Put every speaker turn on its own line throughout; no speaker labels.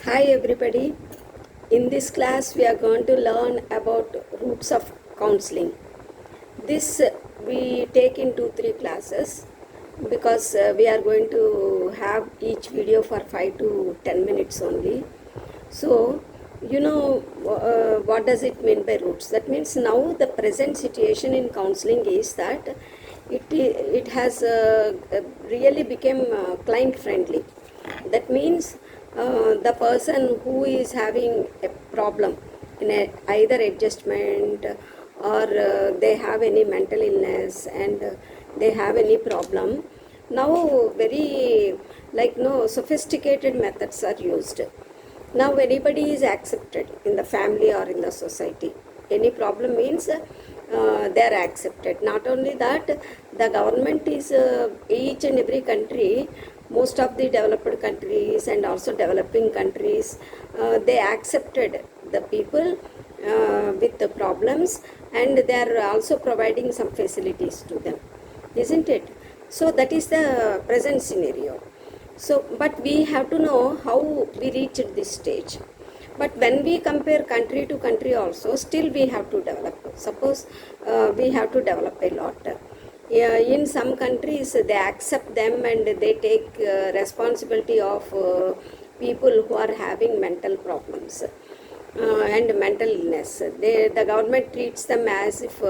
Hi everybody. In this class we are going to learn about roots of counseling. This we take in 2-3 classes because we are going to have each video for 5 to 10 minutes only. So, what does it mean by roots? That means now the present situation in counseling is that it has really become client friendly. That means the person who is having a problem in either adjustment or they have any mental illness and they have any problem, now very no sophisticated methods are used. Now anybody is accepted in the family or in the society. Any problem means they are accepted. Not only that, the government is each and every country, most of the developed countries and also developing countries, they accepted the people with the problems, and they are also providing some facilities to them, isn't it? So that is the present scenario. So, but we have to know how we reached this stage. But when we compare country to country also, still we have to develop. Suppose we have to develop a lot. In some countries, they accept them and they take responsibility of people who are having mental problems and mental illness. The government treats them as if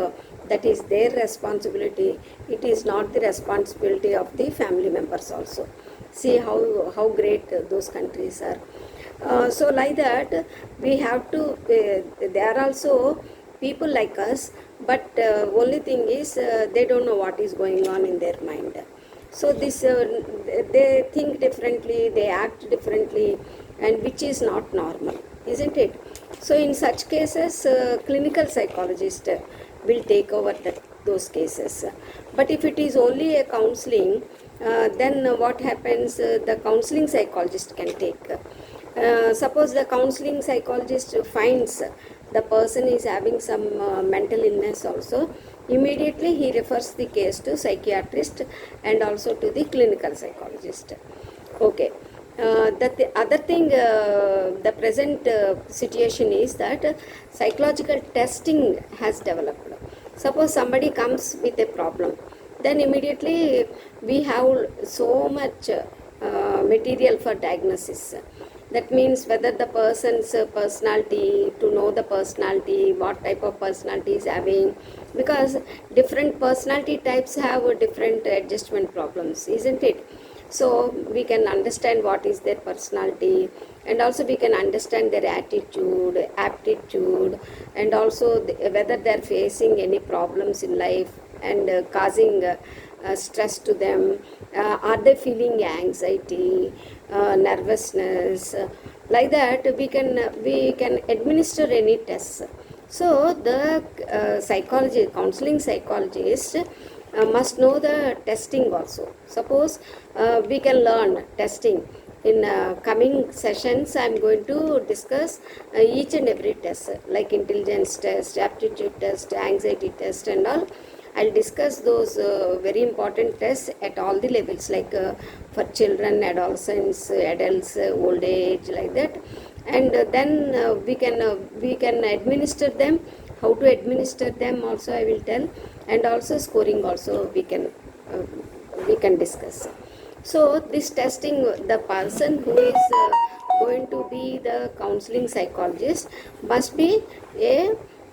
that is their responsibility. It is not the responsibility of the family members also. See how great those countries are. So like that, we have to, there are also people like us, but only thing is they don't know what is going on in their mind. So this, they think differently, they act differently, and which is not normal, isn't it? So in such cases, clinical psychologist will take over those cases. But if it is only a counseling, then what happens? The counseling psychologist can take. Suppose the counseling psychologist finds the person is having some mental illness also, immediately he refers the case to psychiatrist and also to the clinical psychologist. Okay. The other thing, the present situation is that psychological testing has developed. Suppose somebody comes with a problem, then immediately we have so much material for diagnosis. That means whether the person's personality, to know the personality, what type of personality is having, because different personality types have different adjustment problems, isn't it? So we can understand what is their personality, and also we can understand their attitude, aptitude, and also whether they are facing any problems in life and causing stress to them. Are they feeling anxiety, nervousness? Like that, we can administer any tests. So the counseling psychologist must know the testing also. Suppose we can learn testing. In coming sessions, I am going to discuss each and every test, like intelligence test, aptitude test, anxiety test, and all. I'll discuss those very important tests at all the levels, like for children, adolescents, adults, old age, like that. And then we can administer them. How to administer them also I will tell, and also scoring also we can discuss. So this testing, the person who is going to be the counseling psychologist must be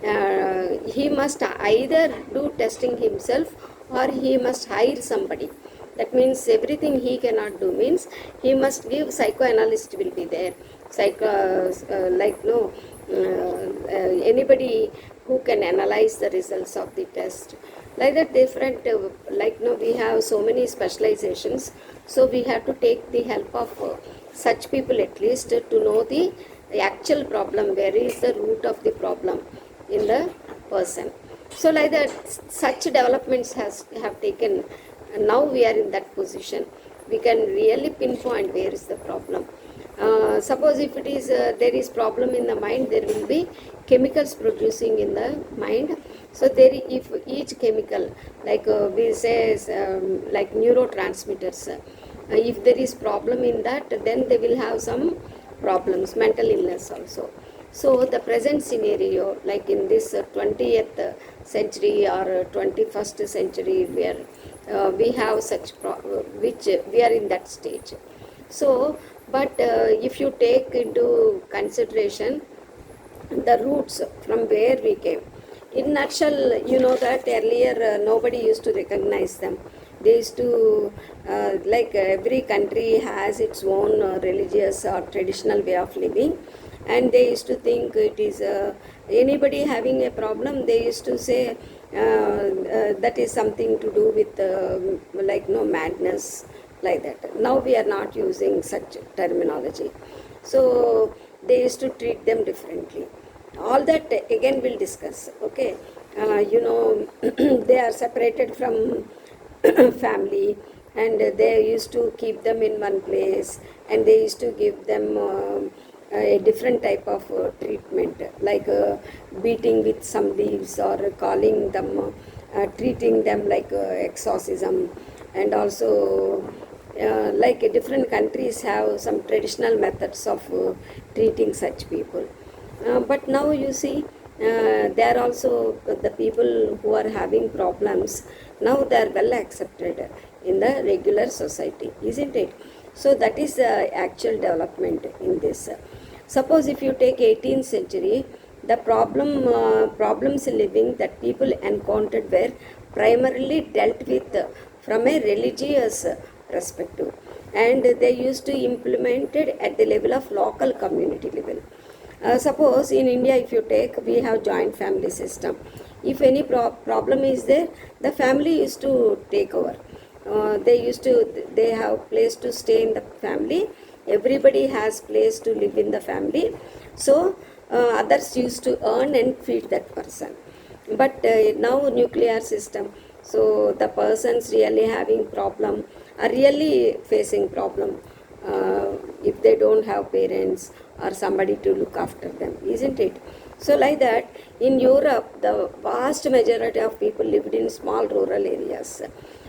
he must either do testing himself or he must hire somebody. That means everything he cannot do, means he must give psychoanalyst will be there. Anybody who can analyze the results of the test. Like that, different, we have so many specializations. So we have to take the help of such people at least to know the actual problem, where is the root of the problem in the person. So like that, such developments have taken, and now we are in that position. We can really pinpoint where is the problem. Suppose if it is there is problem in the mind, there will be chemicals producing in the mind. So there, if each chemical, like we say, like neurotransmitters, if there is problem in that, then they will have some problems, mental illness also. So the present scenario, like in this 20th century or 21st century, where we have which we are in that stage. So, but if you take into consideration the roots from where we came. In nutshell, you know that earlier nobody used to recognize them. They used to, every country has its own religious or traditional way of living, and they used to think it is anybody having a problem, they used to say that is something to do with madness, like that. Now we are not using such terminology. So they used to treat them differently. All that again we'll discuss. Okay, they are separated from family, and they used to keep them in one place, and they used to give them a different type of treatment, like beating with some leaves, or calling them, treating them like exorcism. And also different countries have some traditional methods of treating such people. But now you see, they are also the people who are having problems. Now they are well accepted in the regular society, isn't it? So that is the actual development in this. Suppose if you take 18th century, the problems in living that people encountered were primarily dealt with from a religious perspective, and they used to implement it at the level of local community level. Suppose in India, if you take, we have joint family system. If any problem is there, the family used to take over. They have place to stay in the family. Everybody has place to live in the family. So others used to earn and feed that person. But now nuclear system. So the persons really having problem are really facing problem if they don't have parents or somebody to look after them, isn't it? So like that, in Europe, the vast majority of people lived in small rural areas.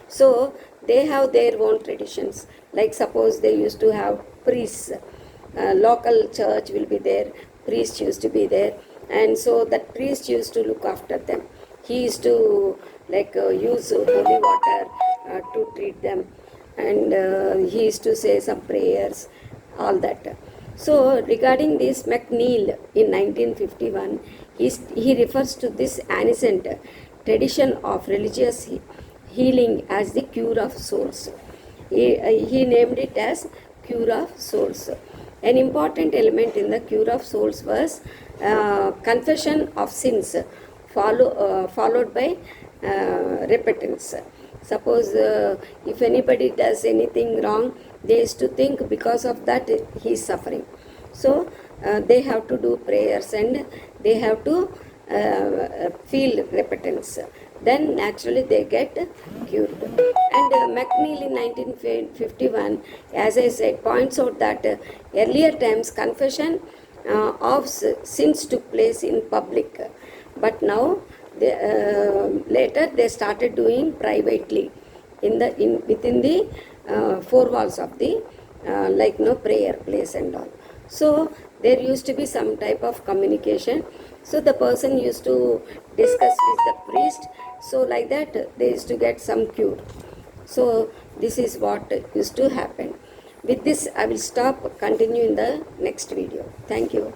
So they have their own traditions. Like suppose they used to have priests, local church will be there, priest used to be there, and so that priest used to look after them. He used to use holy water to treat them, and he used to say some prayers, all that. So regarding this, McNeill in 1951, he refers to this ancient tradition of religious healing as the cure of souls. He named it as cure of souls. An important element in the cure of souls was confession of sins, followed by repentance. Suppose if anybody does anything wrong, they used to think because of that he is suffering. So they have to do prayers, and they have to feel repentance. Then naturally they get cured. And McNeill in 1951, as I said, points out that earlier times confession of sins took place in public, but now later they started doing privately within the four walls of the prayer place and all. So there used to be some type of communication. So the person used to discuss with the priest. So like that they used to get some cure. So this is what used to happen. With this I will stop, continue in the next video. Thank you.